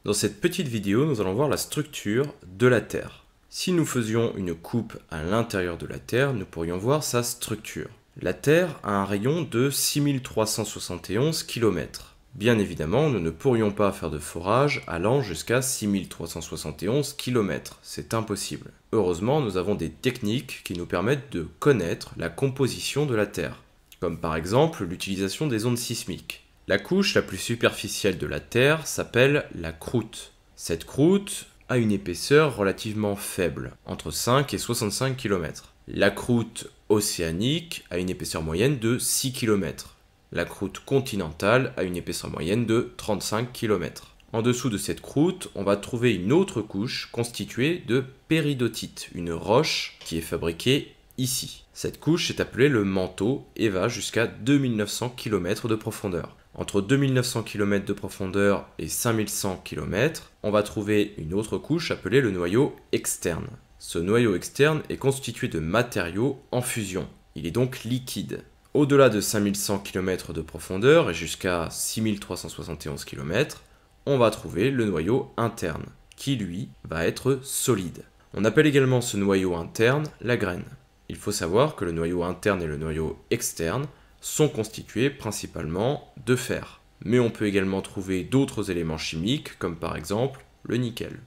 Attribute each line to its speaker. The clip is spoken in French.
Speaker 1: Dans cette petite vidéo, nous allons voir la structure de la Terre. Si nous faisions une coupe à l'intérieur de la Terre, nous pourrions voir sa structure. La Terre a un rayon de 6371 km. Bien évidemment, nous ne pourrions pas faire de forage allant jusqu'à 6371 km. C'est impossible. Heureusement, nous avons des techniques qui nous permettent de connaître la composition de la Terre, comme par exemple l'utilisation des ondes sismiques. La couche la plus superficielle de la Terre s'appelle la croûte. Cette croûte a une épaisseur relativement faible, entre 5 et 65 km. La croûte océanique a une épaisseur moyenne de 6 km. La croûte continentale a une épaisseur moyenne de 35 km. En dessous de cette croûte, on va trouver une autre couche constituée de péridotite, une roche qui est fabriquée ici. Cette couche est appelée le manteau et va jusqu'à 2900 km de profondeur. Entre 2900 km de profondeur et 5100 km, on va trouver une autre couche appelée le noyau externe. Ce noyau externe est constitué de matériaux en fusion. Il est donc liquide. Au-delà de 5100 km de profondeur et jusqu'à 6371 km, on va trouver le noyau interne, qui lui va être solide. On appelle également ce noyau interne la graine. Il faut savoir que le noyau interne et le noyau externe sont constitués principalement de fer. Mais on peut également trouver d'autres éléments chimiques, comme par exemple le nickel.